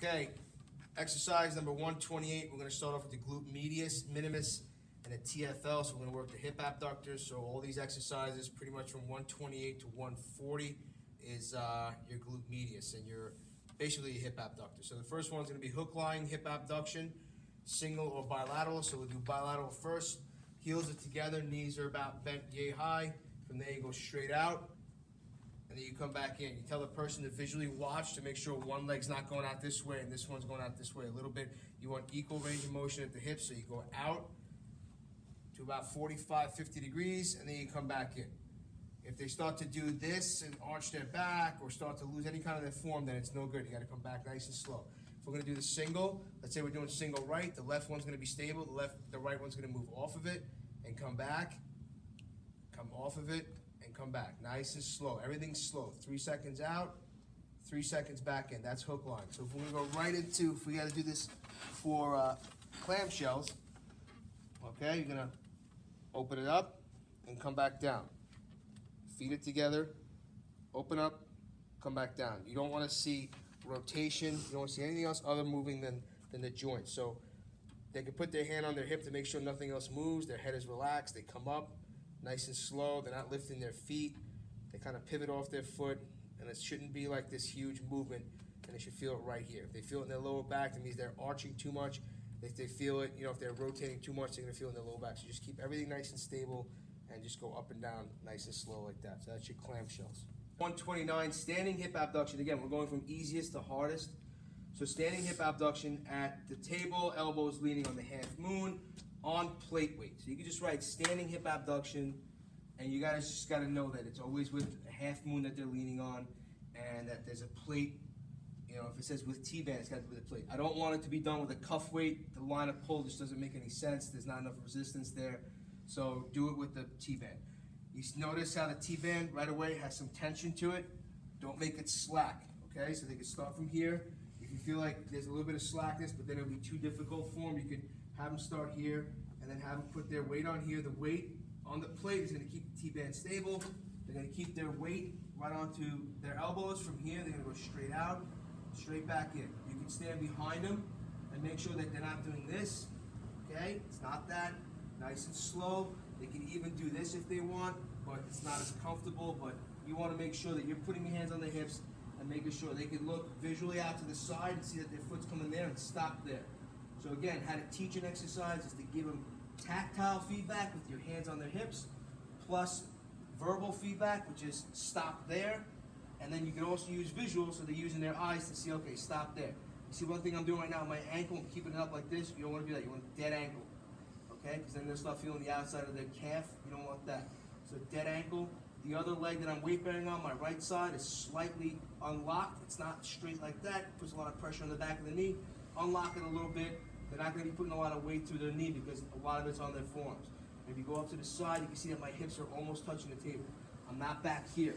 Okay, exercise number 128. We're going to start off with the glute medius, minimus, and a TFL. So we're going to work the hip abductors. So all these exercises, pretty much from 128 to 140, is your glute medius and your basically your hip abductor. So the first one's going to be hook lying hip abduction, single or bilateral. So we'll do bilateral first. Heels are together, knees are about bent yay high. From there you go straight out. And then you come back in. You tell the person to visually watch to make sure one leg's not going out this way and this one's going out this way a little bit. You want equal range of motion at the hips, so you go out to about 45, 50 degrees, and then you come back in. If they start to do this and arch their back or start to lose any kind of their form, then it's no good. You got to come back nice and slow. If we're going to do the single, let's say we're doing single right, the left one's going to be stable, the right one's going to move off of it and come back, come off of it, and come back. Nice and slow. Everything's slow. 3 seconds out, 3 seconds back in. That's hook line. So if we're going to go right into, if we got to do this for clamshells, okay, you're going to open it up and come back down. Feet it together, open up, come back down. You don't want to see rotation. You don't want to see anything else other moving than the joint. So they can put their hand on their hip to make sure nothing else moves. Their head is relaxed. They come up nice and slow. They're not lifting their feet. They kind of pivot off their foot, and it shouldn't be like this huge movement, and they should feel it right here. If they feel it in their lower back, that means they're arching too much. If they feel it, if they're rotating too much, they're going to feel it in their lower back. So just keep everything nice and stable and just go up and down nice and slow like that. So that's your clamshells. 129, standing hip abduction. Again, we're going from easiest to hardest. So standing hip abduction at the table, elbows leaning on the half moon, on plate weight. So you can just write standing hip abduction, and you just gotta know that it's always with a half moon that they're leaning on, and that there's a plate. If it says with Tband, it's got to be with a plate. I don't want it to be done with a cuff weight. The line of pull just doesn't make any sense. There's not enough resistance there. So do it with the Tband. You notice how the Tband right away has some tension to it. Don't make it slack, okay? So they can start from here. If you feel like there's a little bit of slackness, but then it'll be too difficult for them, you can have them start here and then have them put their weight on here. The weight on the plate is going to keep the Tband stable. They're going to keep their weight right onto their elbows. From here, they're going to go straight out, straight back in. You can stand behind them and make sure that they're not doing this, okay? It's not that. Nice and slow. They can even do this if they want, but it's not as comfortable. But you want to make sure that you're putting your hands on their hips and making sure they can look visually out to the side and see that their foot's coming there and stop there. So again, how to teach an exercise is to give them tactile feedback with your hands on their hips, plus verbal feedback, which is stop there. And then you can also use visual, so they're using their eyes to see, okay, stop there. You see one thing I'm doing right now, my ankle, I'm keeping it up like this. You don't want to do that. You want a dead ankle. Okay, because then they'll start feeling the outside of their calf. You don't want that. So dead ankle. The other leg that I'm weight bearing on, my right side, is slightly unlocked. It's not straight like that. It puts a lot of pressure on the back of the knee. Unlock it a little bit. They're not going to be putting a lot of weight through their knee because a lot of it's on their forearms. If you go up to the side, you can see that my hips are almost touching the table. I'm not back here.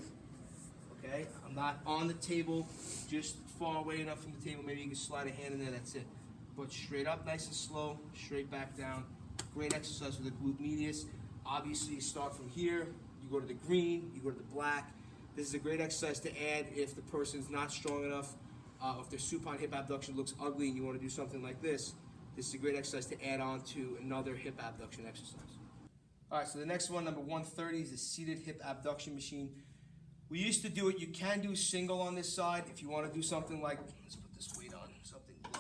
Okay, I'm not on the table, just far away enough from the table. Maybe you can slide a hand in there. That's it. But straight up, nice and slow. Straight back down. Great exercise for the glute medius. Obviously, you start from here, you go to the green, you go to the black. This is a great exercise to add if the person's not strong enough, if their supine hip abduction looks ugly and you want to do something like this. This is a great exercise to add on to another hip abduction exercise. All right, so the next one, number 130, is the seated hip abduction machine. We used to do it, you can do single on this side. If you want to do something like, let's put this weight on, something low.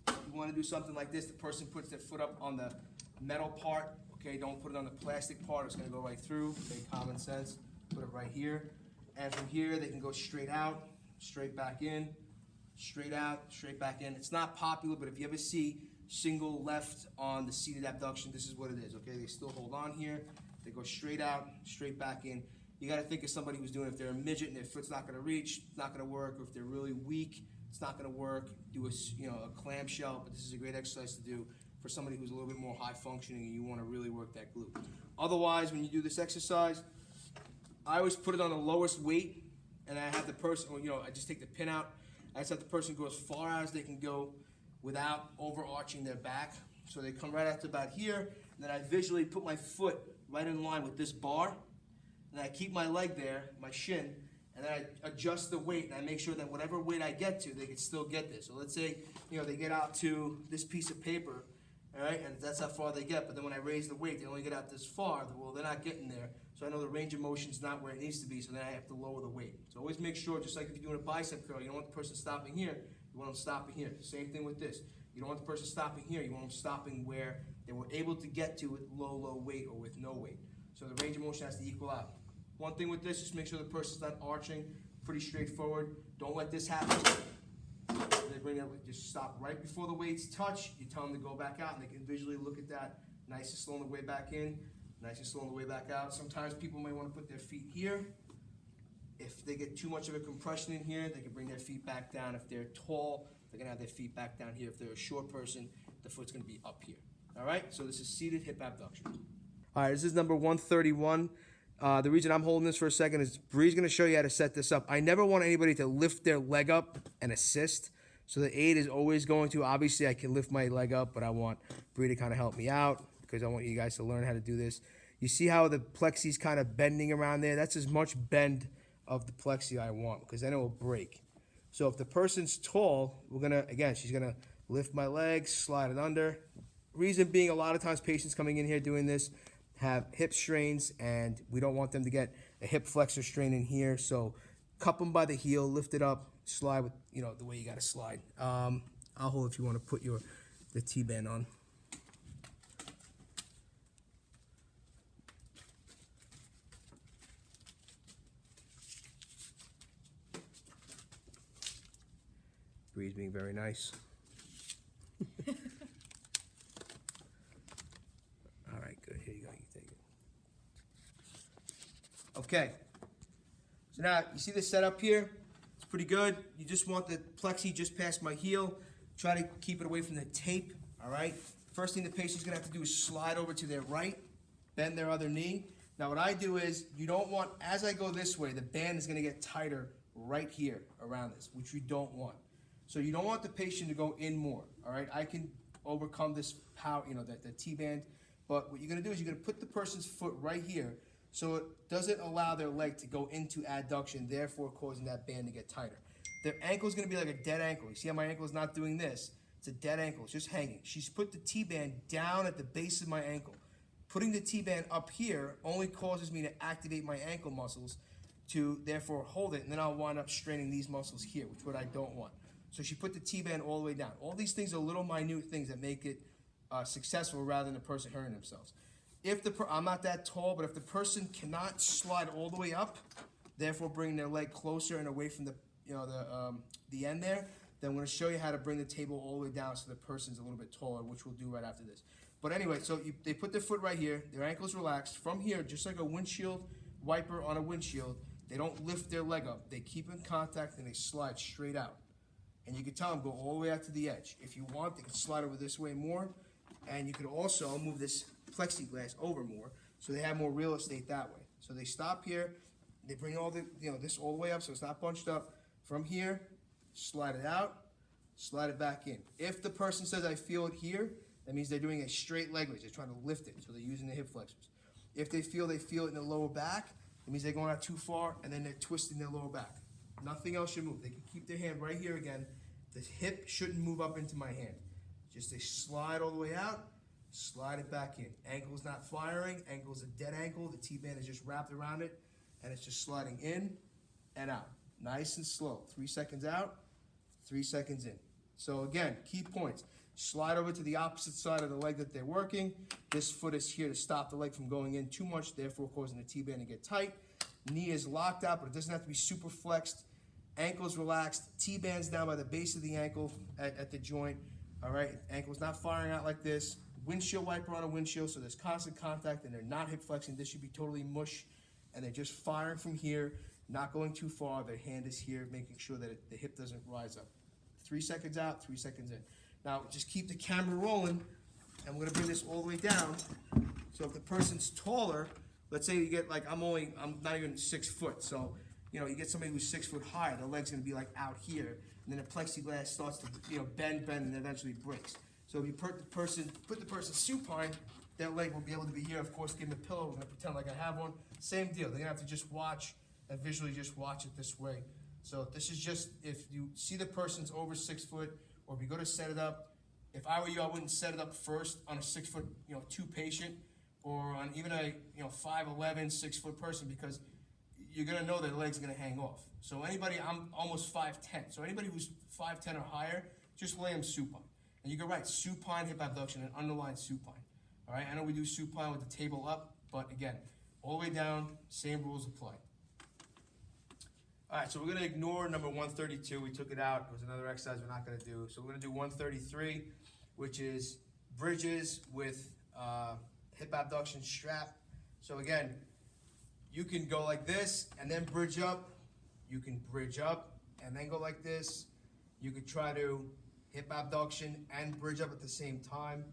If you want to do something like this, the person puts their foot up on the metal part, okay, don't put it on the plastic part, it's going to go right through, okay, common sense, put it right here, and from here they can go straight out, straight back in, straight out, straight back in. It's not popular, but if you ever see single left on the seated abduction, this is what it is, okay, they still hold on here, they go straight out, straight back in. You got to think of somebody who's doing it. If they're a midget and their foot's not going to reach, it's not going to work, or if they're really weak, it's not going to work. Do a clamshell, but this is a great exercise to do for somebody who's a little bit more high functioning and you want to really work that glute. Otherwise, when you do this exercise, I always put it on the lowest weight, and I have the person, I just take the pin out. I just have the person go as far as they can go without overarching their back. So they come right out to about here, and then I visually put my foot right in line with this bar, and I keep my leg there, my shin, and then I adjust the weight, and I make sure that whatever weight I get to, they can still get there. So let's say, they get out to this piece of paper, all right, and that's how far they get, but then when I raise the weight, they only get out this far. Well, they're not getting there, so I know the range of motion's not where it needs to be, so then I have to lower the weight. So always make sure, just like if you're doing a bicep curl, you don't want the person stopping here, you want them stopping here. Same thing with this. You don't want the person stopping here, you want them stopping where they were able to get to with low weight or with no weight. So the range of motion has to equal out. One thing with this, just make sure the person's not arching, pretty straightforward. Don't let this happen. They bring it, just stop right before the weights touch. You tell them to go back out, and they can visually look at that, nice and slow on the way back in, nice and slow on the way back out. Sometimes people may want to put their feet here. If they get too much of a compression in here, they can bring their feet back down. If they're tall, they're gonna have their feet back down here. If they're a short person, the foot's gonna be up here. All right, so this is seated hip abduction. All right, this is number 131. The reason I'm holding this for a second is Bree's gonna show you how to set this up. I never want anybody to lift their leg up and assist. So the aide is always going to, obviously I can lift my leg up, but I want Bree to kind of help me out because I want you guys to learn how to do this. You see how the plexi's kind of bending around there? That's as much bend of the plexi I want, because then it will break. So if the person's tall, she's gonna lift my legs, slide it under. Reason being, a lot of times patients coming in here doing this have hip strains, and we don't want them to get a hip flexor strain in here. So cup them by the heel, lift it up, slide with, the way you gotta slide. I'll hold if you wanna put the Tband on. Bree's being very nice. All right, good. Here you go. You take it. Okay. So now, you see the setup here? It's pretty good. You just want the plexi just past my heel. Try to keep it away from the tape, all right? First thing the patient's gonna have to do is slide over to their right, bend their other knee. Now what I do is, you don't want, as I go this way, the band is gonna get tighter right here around this, which we don't want. So you don't want the patient to go in more, all right? I can overcome this power, the Tband, but what you're gonna do is you're gonna put the person's foot right here so it doesn't allow their leg to go into adduction, therefore causing that band to get tighter. Their ankle is gonna be like a dead ankle. You see how my ankle is not doing this? It's a dead ankle, it's just hanging. She's put the Tband down at the base of my ankle. Putting the Tband up here only causes me to activate my ankle muscles to therefore hold it, and then I'll wind up straining these muscles here, which what I don't want. So she put the Tband all the way down. All these things are little minute things that make it successful rather than the person hurting themselves. I'm not that tall, but if the person cannot slide all the way up, therefore bringing their leg closer and away from the end there, then I'm going to show you how to bring the table all the way down so the person's a little bit taller, which we'll do right after this. But anyway, so they put their foot right here, their ankle's relaxed. From here, just like a windshield wiper on a windshield, they don't lift their leg up. They keep in contact and they slide straight out. And you can tell them go all the way out to the edge. If you want, they can slide over this way more. And you could also move this plexiglass over more so they have more real estate that way. So they stop here, they bring all the, this all the way up so it's not bunched up. From here, slide it out, slide it back in. If the person says I feel it here, that means they're doing a straight leg raise. They're trying to lift it, so they're using the hip flexors. If they feel it in the lower back, it means they're going out too far and then they're twisting their lower back. Nothing else should move. They can keep their hand right here again. The hip shouldn't move up into my hand. Just they slide all the way out, slide it back in. Ankle's not firing. Ankle's a dead ankle. The Tband is just wrapped around it, and it's just sliding in and out. Nice and slow. 3 seconds out, 3 seconds in. So again, key points. Slide over to the opposite side of the leg that they're working. This foot is here to stop the leg from going in too much, therefore causing the Tband to get tight. Knee is locked out, but it doesn't have to be super flexed. Ankle's relaxed. T-band's down by the base of the ankle at the joint. All right, ankle's not firing out like this. Windshield wiper on a windshield, so there's constant contact, and they're not hip flexing. This should be totally mush, and they're just firing from here, not going too far. Their hand is here, making sure that the hip doesn't rise up. 3 seconds out, 3 seconds in. Now, just keep the camera rolling, and we're gonna bring this all the way down. So if the person's taller, let's say you get like, I'm not even 6 foot, so you get somebody who's 6 foot higher, their leg's gonna be like out here, and then the plexiglass starts to bend, and eventually breaks. So if you put the person supine, that leg will be able to be here. Of course, give them a pillow. We're gonna pretend like I have one. Same deal. They're gonna have to just watch and visually just watch it this way. So this is just if you see the person's over 6 foot, or if you go to set it up, if I were you, I wouldn't set it up first on a 6 foot, 2 patient, or on even a 5'11", 6 foot person, because you're gonna know their legs are gonna hang off. So anybody, I'm almost 5'10", so anybody who's 5'10" or higher, just lay them supine. And you can write supine hip abduction and underline supine. All right, I know we do supine with the table up, but again, all the way down, same rules apply. All right, so we're gonna ignore number 132. We took it out. It was another exercise we're not gonna do. So we're gonna do 133, which is bridges with hip abduction strap. So again, you can go like this and then bridge up. You can bridge up and then go like this. You could try to hip abduction and bridge up at the same time.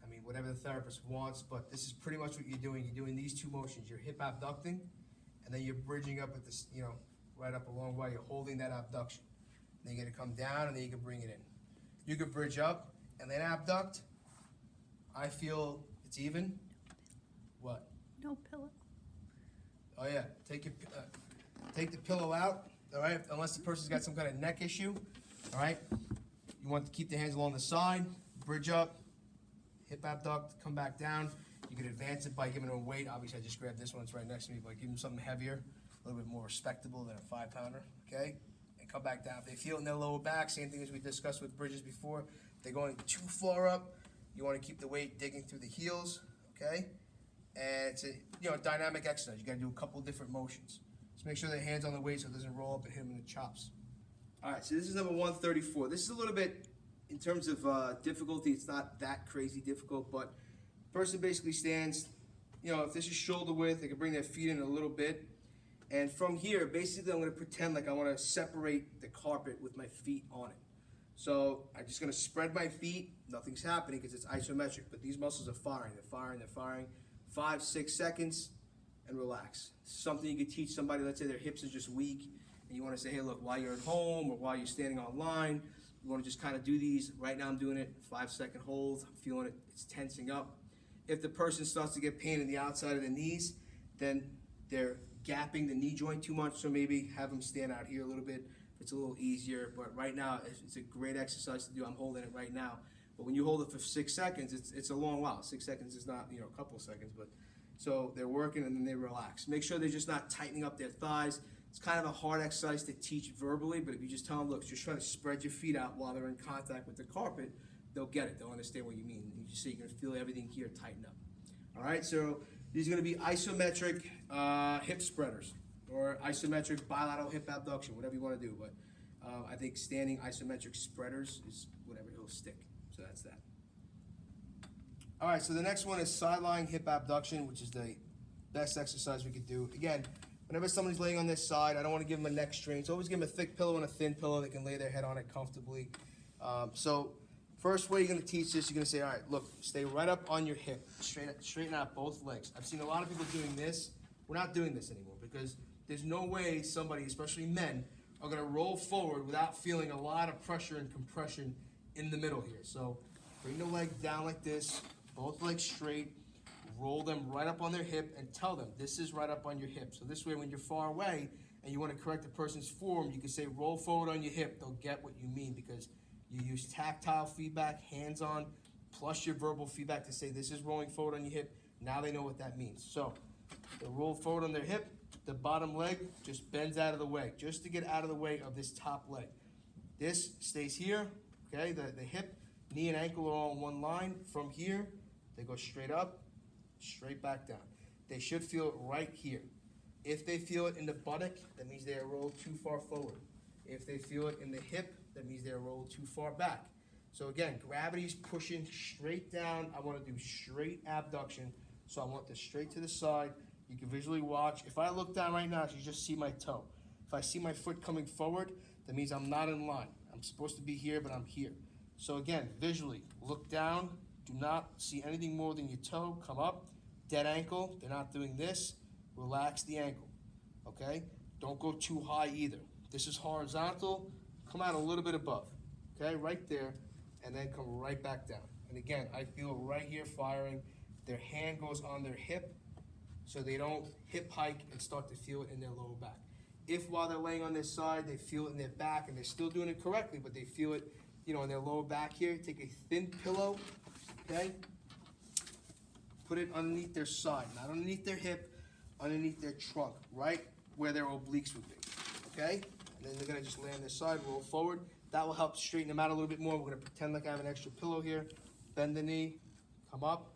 I mean, whatever the therapist wants, but this is pretty much what you're doing. You're doing these two motions. You're hip abducting, and then you're bridging up at this, right up along while you're holding that abduction. Then you're gonna come down, and then you can bring it in. You could bridge up and then abduct. I feel it's even. What? No pillow. Oh yeah, take the pillow out. All right, unless the person's got some kind of neck issue. All right, you want to keep the hands along the side. Bridge up, hip abduct, come back down. You can advance it by giving them a weight. Obviously, I just grabbed this one; it's right next to me. But give them something heavier, a little bit more respectable than a 5-pounder. Okay, and come back down. If they feel it in their lower back, same thing as we discussed with bridges before. If they're going too far up, you want to keep the weight digging through the heels. Okay. And it's a dynamic exercise. You got to do a couple different motions. Just make sure the hands on the weight so it doesn't roll up and hit them in the chops. All right, so this is number 134. This is a little bit, in terms of difficulty, it's not that crazy difficult, but person basically stands, if this is shoulder width, they can bring their feet in a little bit. And from here, basically I'm going to pretend like I want to separate the carpet with my feet on it. So I'm just going to spread my feet. Nothing's happening because it's isometric, but these muscles are firing. They're firing, they're firing. 5-6 seconds and relax. Something you could teach somebody, let's say their hips are just weak, and you want to say, hey, look, while you're at home or while you're standing online, you want to just kind of do these. Right now I'm doing it, 5-second hold. I'm feeling it, it's tensing up. If the person starts to get pain in the outside of the knees, then they're gapping the knee joint too much, so maybe have them stand out here a little bit. It's a little easier, but right now it's a great exercise to do. I'm holding it right now. But when you hold it for 6 seconds, it's a long while. 6 seconds is not, a couple of seconds, but so they're working and then they relax. Make sure they're just not tightening up their thighs. It's kind of a hard exercise to teach verbally, but if you just tell them, look, just try to spread your feet out while they're in contact with the carpet, they'll get it. They'll understand what you mean. You just say you're gonna feel everything here tighten up. All right, so these are gonna be isometric hip spreaders or isometric bilateral hip abduction, whatever you wanna do. But I think standing isometric spreaders is whatever, it'll stick. So that's that. All right, so the next one is sideline hip abduction, which is the best exercise we could do. Again, whenever somebody's laying on this side, I don't want to give them a neck strain, so always give them a thick pillow and a thin pillow. They can lay their head on it comfortably. So first way you're going to teach this, you're going to say, all right, look, stay right up on your hip, straighten out both legs. I've seen a lot of people doing this. We're not doing this anymore because there's no way somebody, especially men, are going to roll forward without feeling a lot of pressure and compression in the middle here. So bring the leg down like this, both legs straight, roll them right up on their hip and tell them this is right up on your hip. So this way when you're far away and you want to correct the person's form, you can say roll forward on your hip. They'll get what you mean because you use tactile feedback, hands-on, plus your verbal feedback to say this is rolling forward on your hip. Now they know what that means. So they roll forward on their hip, the bottom leg just bends out of the way, just to get out of the way of this top leg. This stays here. Okay, the hip, knee, and ankle are all in one line. From here, they go straight up, straight back down. They should feel it right here. If they feel it in the buttock, that means they are rolled too far forward. If they feel it in the hip, that means they are rolled too far back. So again, gravity's pushing straight down. I want to do straight abduction. So I want this straight to the side. You can visually watch. If I look down right now, you just see my toe. If I see my foot coming forward, that means I'm not in line. I'm supposed to be here, but I'm here. So again, visually, look down. Do not see anything more than your toe. Come up. Dead ankle. They're not doing this. Relax the ankle. Okay? Don't go too high either. This is horizontal. Come out a little bit above. Okay? Right there. And then come right back down. And again, I feel right here firing. Their hand goes on their hip. so they don't hip hike and start to feel it in their lower back. If while they're laying on their side, they feel it in their back and they're still doing it correctly, but they feel it, you know, in their lower back here, take a thin pillow, okay? Put it underneath their side, not underneath their hip, underneath their trunk, right where their obliques would be, okay? And then they're gonna just lay on their side, roll forward. That will help straighten them out a little bit more. We're gonna pretend like I have an extra pillow here. Bend the knee, come up,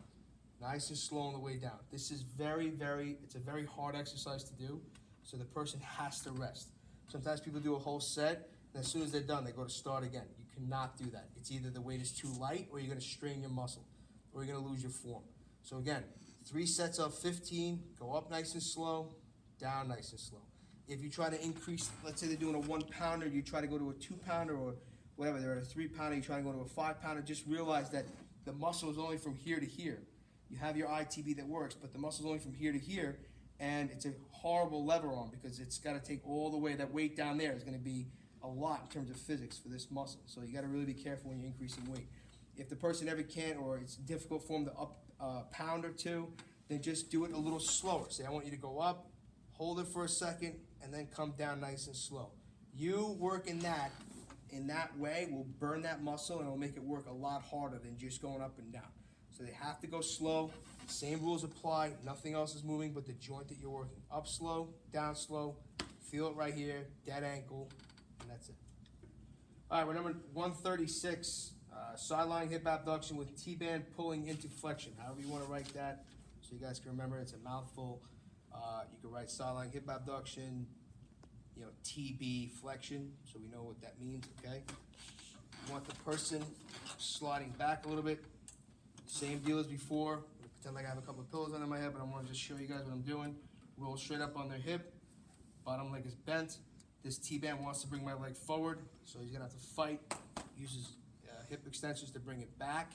nice and slow on the way down. This is it's a very hard exercise to do, so the person has to rest. Sometimes people do a whole set, and as soon as they're done, they go to start again. You cannot do that. It's either the weight is too light, or you're gonna strain your muscle, or you're gonna lose your form. So again, 3 sets of 15, go up nice and slow, down nice and slow. If you try to increase, let's say they're doing a 1 pounder, you try to go to a 2 pounder or whatever, they're at a 3 pounder, you try to go to a 5 pounder, just realize that the muscle is only from here to here. You have your ITB that works, but the muscle is only from here to here, and it's a horrible lever arm because it's got to take all the way. That weight down there is going to be a lot in terms of physics for this muscle. So you got to really be careful when you're increasing weight. If the person ever can't, or it's difficult for them to up a pound or two, then just do it a little slower. Say, I want you to go up, hold it for a second, and then come down nice and slow. You working that in that way will burn that muscle and it'll make it work a lot harder than just going up and down. So they have to go slow. Same rules apply. Nothing else is moving but the joint that you're working. Up slow, down slow. Feel it right here. Dead ankle, and that's it. All right, we're number 136. Sideline hip abduction with T-band pulling into flexion. However you want to write that, so you guys can remember. It's a mouthful. You can write sideline hip abduction, you know, TB flexion, so we know what that means, okay? You want the person sliding back a little bit. Same deal as before. I'm gonna pretend like I have a couple of pillows under my head, but I want to just show you guys what I'm doing. Roll straight up on their hip. Bottom leg is bent. This T-band wants to bring my leg forward, so he's gonna have to fight. Uses hip extensions to bring it back.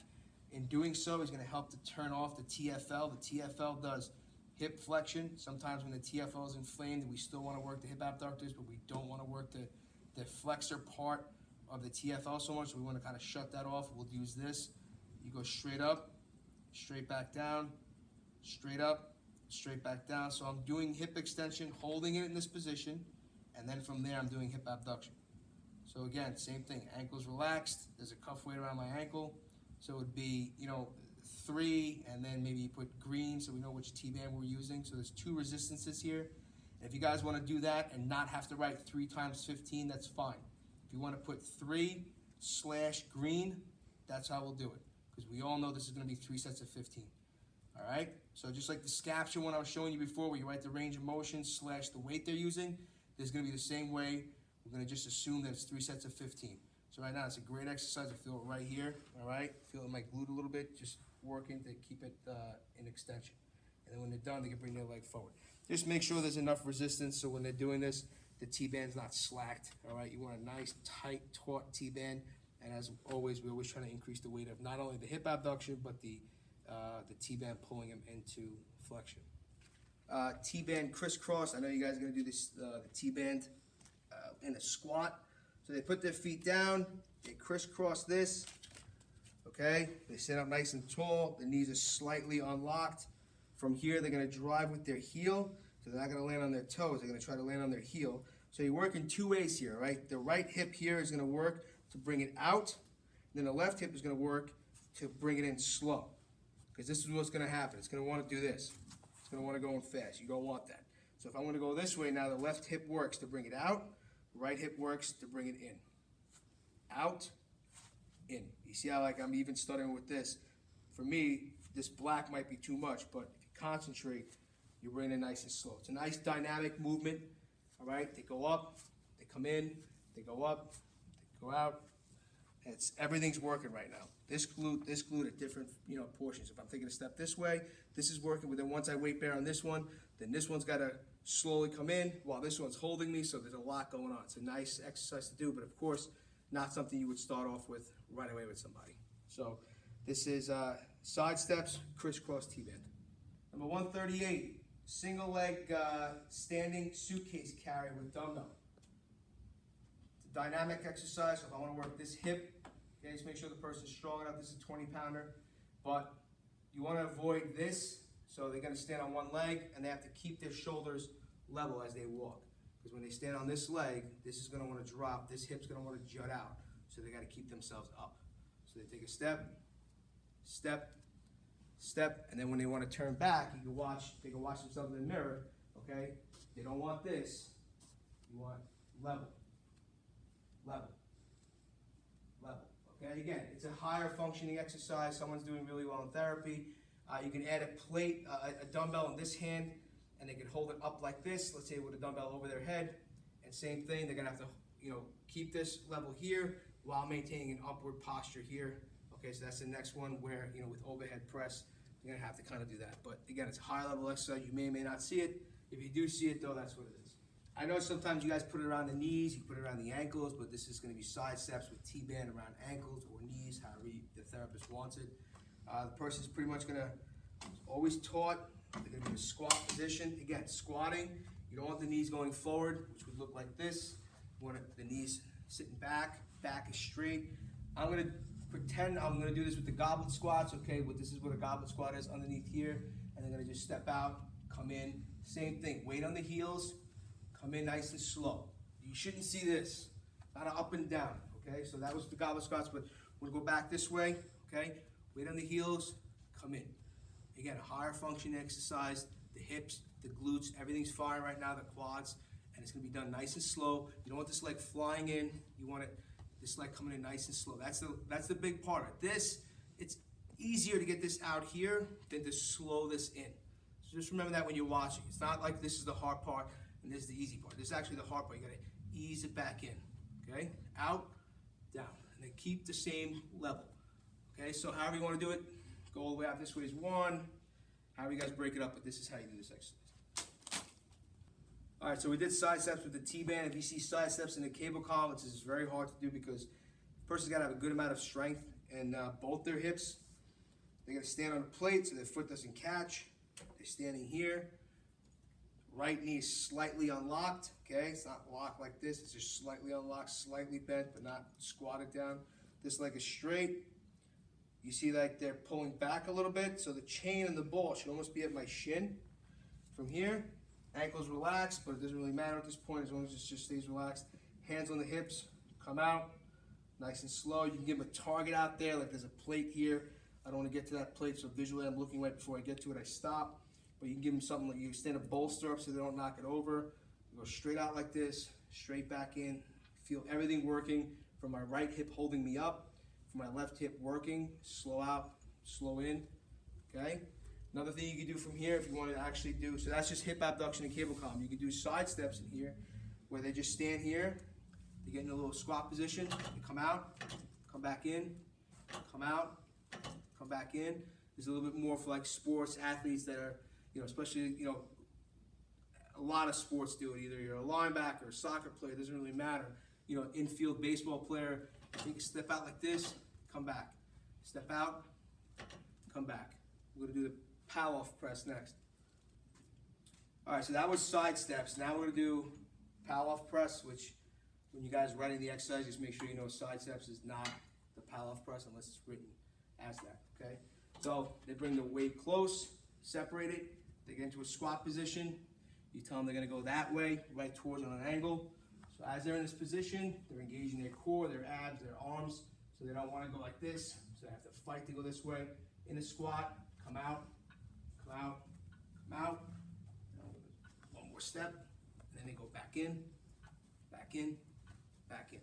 In doing so, he's gonna help to turn off the TFL. The TFL does hip flexion. Sometimes when the TFL is inflamed, we still want to work the hip abductors, but we don't want to work the flexor part of the TFL so much, so we want to kind of shut that off. We'll use this. You go straight up, straight back down, straight up, straight back down. So I'm doing hip extension, holding it in this position, and then from there I'm doing hip abduction. So again, same thing, ankle's relaxed, there's a cuff weight around my ankle, so it would be, you know, 3, and then maybe you put green so we know which T-band we're using. So there's 2 resistances here. And if you guys want to do that and not have to write 3 times 15, that's fine. If you want to put 3/green, that's how we'll do it. Because we all know this is going to be 3 sets of 15. All right? So just like the scapture one I was showing you before, where you write the range of motion / the weight they're using, this is going to be the same way. We're going to just assume that it's 3 sets of 15. So right now it's a great exercise. I feel it right here. All right? Feel it in my glute a little bit. Just working to keep it in extension. And then when they're done, they can bring their leg forward. Just make sure there's enough resistance so when they're doing this, the T-band's not slacked. All right? You want a nice, tight, taut T-band. And as always, we're always trying to increase the weight of not only the hip abduction, but the T-band pulling them into flexion. T-band crisscross. I know you guys are going to do this, the T-band in a squat. So they put their feet down, they crisscross this, okay? They sit up nice and tall, the knees are slightly unlocked. From here, they're gonna drive with their heel, so they're not gonna land on their toes, they're gonna try to land on their heel. So you work in 2 ways here, right? The right hip here is gonna work to bring it out, then the left hip is gonna work to bring it in slow. Because this is what's gonna happen, it's gonna wanna do this. It's gonna wanna go in fast, you don't want that. So if I wanna go this way now, the left hip works to bring it out, right hip works to bring it in. Out, in. You see how like I'm even stuttering with this? For me, this black might be too much, but if you concentrate, you're bringing it nice and slow. It's a nice dynamic movement, all right? They go up, they come in, they go up, they go out. Everything's working right now. This glute at different portions. If I'm taking a step this way, this is working, but then once I weight bear on this one, then this one's gotta slowly come in while this one's holding me, so there's a lot going on. It's a nice exercise to do, but of course, not something you would start off with right away with somebody. So this is Sidesteps, crisscross T-band. Number 138, single leg standing suitcase carry with dumbbell. It's a dynamic exercise, so if I want to work this hip, okay, just make sure the person's strong enough. This is a 20-pounder, but you want to avoid this So they're gonna stand on one leg and they have to keep their shoulders level as they walk. Because when they stand on this leg, this is gonna wanna drop, this hip's gonna wanna jut out. So they gotta keep themselves up. So they take a step, step, step, and then when they wanna turn back, they can watch themselves in the mirror, okay? They don't want this, you want level, level, level. Okay, again, it's a higher functioning exercise. Someone's doing really well in therapy. You can add a plate, a dumbbell in this hand, and they can hold it up like this, let's say with a dumbbell over their head. And same thing, they're gonna have to, keep this level here while maintaining an upward posture here. Okay, so that's the next one where, with overhead press, you're gonna have to kind of do that. But again, it's a high level exercise. You may or may not see it. If you do see it though, that's what it is. I know sometimes you guys put it around the knees, you put it around the ankles, but this is gonna be side steps with T-band around ankles or knees, however the therapist wants it. The person's pretty much gonna, always taught, they're gonna be in a squat position. Again, squatting, you don't want the knees going forward, which would look like this. You want the knees sitting back, back is straight. I'm gonna pretend I'm gonna do this with the goblet squats, okay? This is what a goblet squat is underneath here. And they're gonna just step out, come in, same thing. Weight on the heels, come in nice and slow. You shouldn't see this, kind of up and down, okay? So that was the goblet squats, but we'll go back this way, okay? Weight on the heels, come in. Again, a higher function exercise, the hips, the glutes, everything's firing right now, the quads, and it's gonna be done nice and slow. You don't want this leg flying in, you want this leg coming in nice and slow. That's the big part of it. It's easier to get this out here than to slow this in. So just remember that when you're watching. It's not like this is the hard part and this is the easy part. This is actually the hard part. You gotta ease it back in, okay? Out, down, and then keep the same level. Okay, so however you want to do it, go all the way out this way is one. However you guys break it up, but this is how you do this exercise. All right, so we did side steps with the T-band. If you see side steps in the cable column, this is very hard to do because the person's got to have a good amount of strength in both their hips. They got to stand on a plate so their foot doesn't catch. They're standing here. Right knee is slightly unlocked, okay? It's not locked like this. It's just slightly unlocked, slightly bent, but not squatted down. This leg is straight. You see like they're pulling back a little bit, so the chain and the ball should almost be at my shin. From here, ankles relaxed, but it doesn't really matter at this point as long as it just stays relaxed. Hands on the hips, come out, nice and slow. You can give them a target out there, like there's a plate here. I don't want to get to that plate, so visually I'm looking right before I get to it, I stop. But you can give them something like you extend a bolster up so they don't knock it over. You go straight out like this, straight back in. Feel everything working from my right hip holding me up. For my left hip working, slow out, slow in, okay? Another thing you can do from here if you want to actually do, so that's just hip abduction and cable column. You can do side steps in here where they just stand here, they get in a little squat position, they come out, come back in, come out, come back in. There's a little bit more for like sports athletes that are, especially, a lot of sports do it. Either you're a linebacker, a soccer player, it doesn't really matter. Infield baseball player, take a step out like this, come back. Step out, come back. We're gonna do the pow-off press next. All right, so that was side steps. Now we're gonna do pow-off press, which when you guys are writing the exercise, just make sure you know side steps is not the pow-off press unless it's written as that, okay? So they bring the weight close, separate it, they get into a squat position. You tell them they're gonna go that way, right towards on an angle. So as they're in this position, they're engaging their core, their abs, their arms, so they don't want to go like this. So they have to fight to go this way. In a squat, come out, come out, come out. One more step, and then they go back in, back in, back in.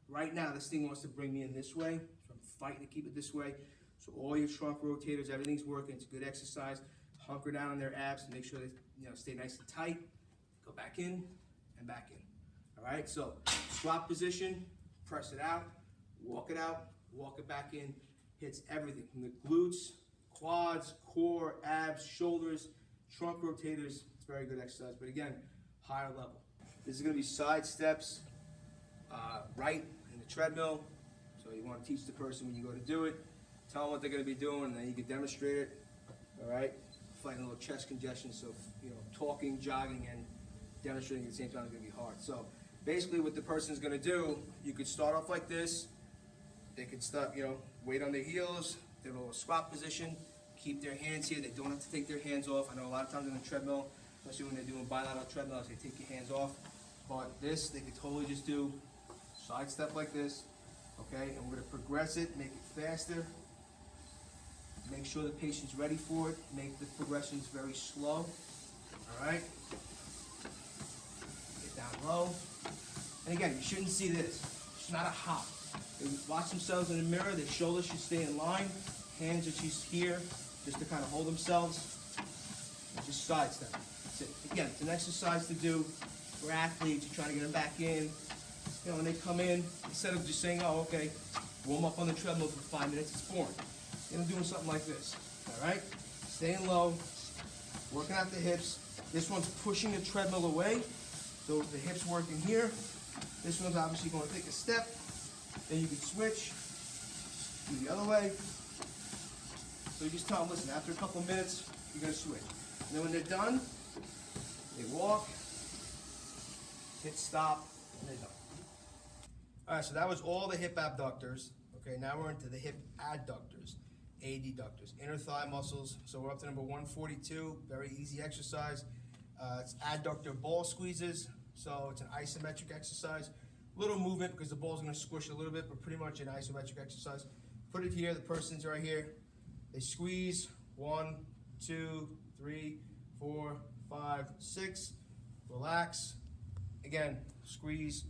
Right now, this thing wants to bring me in this way, so I'm fighting to keep it this way. So all your trunk rotators, everything's working. It's a good exercise. Hunker down on their abs to make sure they stay nice and tight. Go back in and back in. All right, so squat position, press it out, walk it back in, hits everything from the glutes, quads, core, abs, shoulders, trunk rotators. It's a very good exercise, but again, higher level. This is gonna be side steps, right in the treadmill. So you wanna teach the person when you go to do it, tell them what they're gonna be doing, and then you can demonstrate it, all right? Fighting a little chest congestion, so talking, jogging, and demonstrating at the same time is gonna be hard. So basically what the person's gonna do, you could start off like this. They could start, weight on their heels, their little squat position, keep their hands here. They don't have to take their hands off. I know a lot of times on the treadmill, especially when they're doing bilateral treadmills, they take your hands off. But this, they could totally just do side step like this, okay? And we're gonna progress it, make it faster. Make sure the patient's ready for it. Make the progressions very slow, all right? Get down low. And again, you shouldn't see this. It's not a hop. They watch themselves in the mirror, their shoulders should stay in line, hands are just here, just to kind of hold themselves, and just side step. That's it. Again, it's an exercise to do for athletes. You're trying to get them back in. You know, when they come in, instead of just saying, oh, okay, warm up on the treadmill for 5 minutes, it's boring. Get them doing something like this, all right? Staying low, working out the hips. This one's pushing the treadmill away, so the hips working here. This one's obviously going to take a step. Then you can switch, do the other way. So you just tell them, listen, after a couple of minutes, you're going to switch. And then when they're done, they walk, hit stop, and they're done. All right, so that was all the hip abductors. Okay, now we're into the hip adductors, adductors, inner thigh muscles. So we're up to number 142, very easy exercise. It's adductor ball squeezes. So it's an isometric exercise. Little movement because the ball's going to squish a little bit, but pretty much an isometric exercise. Put it here, the person's right here. They squeeze, 1, 2, 3, 4, 5, 6. Relax. Again, squeeze,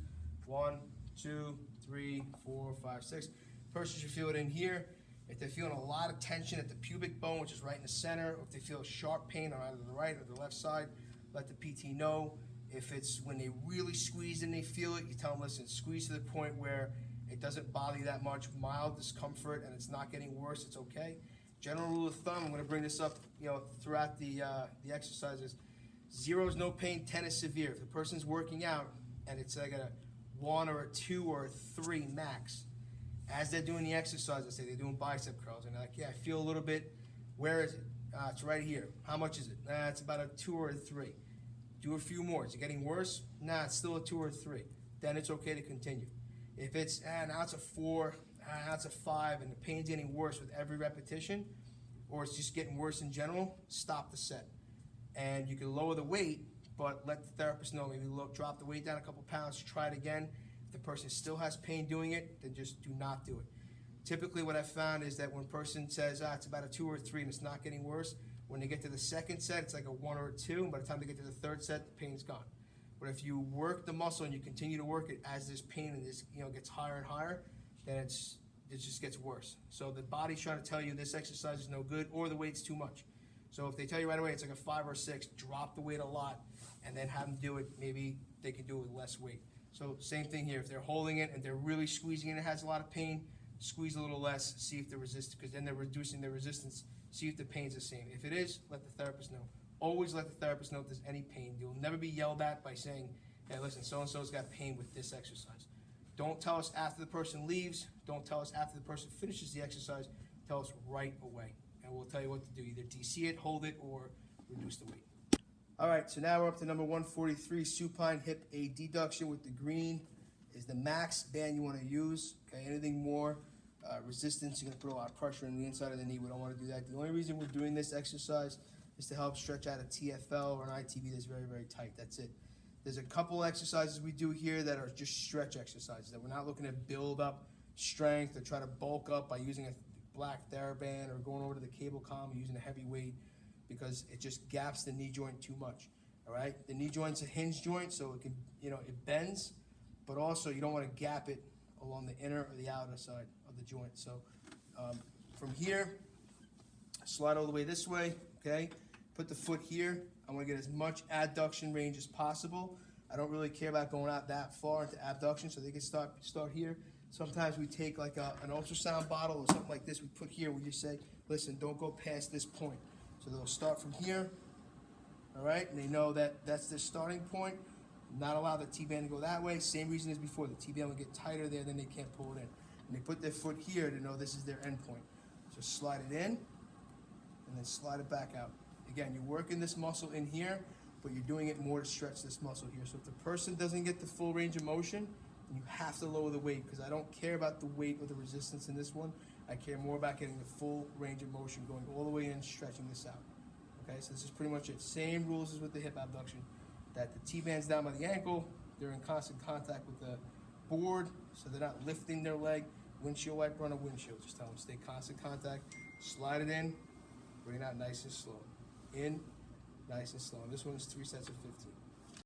1, 2, 3, 4, 5, 6. Person should feel it in here. If they're feeling a lot of tension at the pubic bone, which is right in the center, or if they feel sharp pain on either the right or the left side, let the PT know. If it's when they really squeeze and they feel it, you tell them, listen, squeeze to the point where it doesn't bother you that much, mild discomfort, and it's not getting worse, it's okay. General rule of thumb, I'm gonna bring this up, throughout the exercises. 0 is no pain, 10 is severe. If the person's working out and it's like a 1 or a 2 or a 3 max, as they're doing the exercise, let's say they're doing bicep curls, and they're like, yeah, I feel a little bit, where is it? It's right here. How much is it? It's about a 2 or a 3. Do a few more. Is it getting worse? Nah, it's still a 2 or a 3. Then it's okay to continue. If it's, now it's a 4, now it's a 5, and the pain's getting worse with every repetition, or it's just getting worse in general, stop the set. And you can lower the weight, but let the therapist know, maybe drop the weight down a couple pounds, try it again. If the person still has pain doing it, then just do not do it. Typically what I've found is that when a person says, it's about a 2 or a 3 and it's not getting worse, when they get to the second set, it's like a 1 or a 2, and by the time they get to the third set, the pain's gone. But if you work the muscle and you continue to work it as this pain and this gets higher and higher, then it just gets worse. So the body's trying to tell you this exercise is no good or the weight's too much. So if they tell you right away it's like a 5 or 6, drop the weight a lot and then have them do it. Maybe they can do it with less weight. So same thing here. If they're holding it and they're really squeezing it and it has a lot of pain, squeeze a little less, see if they're resistant, because then they're reducing their resistance. See if the pain's the same. If it is, let the therapist know. Always let the therapist know if there's any pain. You'll never be yelled at by saying, hey, listen, so-and-so's got pain with this exercise. Don't tell us after the person leaves. Don't tell us after the person finishes the exercise. Tell us right away, and we'll tell you what to do. Either DC it, hold it, or reduce the weight. All right, so now we're up to number 143, supine hip abduction with the green is the max band you want to use. Okay, anything more resistance, you're going to put a lot of pressure on the inside of the knee. We don't want to do that. The only reason we're doing this exercise is to help stretch out a TFL or an ITB that's very, very tight. That's it. There's a couple exercises we do here that are just stretch exercises, that we're not looking to build up strength or try to bulk up by using a black Tband or going over to the cable column and using a heavy weight, because it just gaps the knee joint too much. All right, the knee joint's a hinge joint, so it can, it bends, but also you don't want to gap it along the inner or the outer side of the joint. So from here, slide all the way this way, okay? Put the foot here. I want to get as much adduction range as possible. I don't really care about going out that far into abduction, so they can start here. Sometimes we take like an ultrasound bottle or something like this, we put here, we just say, listen, don't go past this point. So they'll start from here, all right? And they know that that's their starting point. Not allow the Tband to go that way. Same reason as before. The Tband will get tighter there, then they can't pull it in. And they put their foot here to know this is their end point. So slide it in, and then slide it back out. Again, you're working this muscle in here, but you're doing it more to stretch this muscle here. So if the person doesn't get the full range of motion, You have to lower the weight because I don't care about the weight or the resistance in this one. I care more about getting the full range of motion, going all the way in, stretching this out. Okay, so this is pretty much it. Same rules as with the hip abduction. That the T-band's down by the ankle, they're in constant contact with the board, so they're not lifting their leg. Windshield wiper on a windshield. Just tell them stay constant contact. Slide it in, bring it out nice and slow. In, nice and slow. And this one is 3 sets of 15.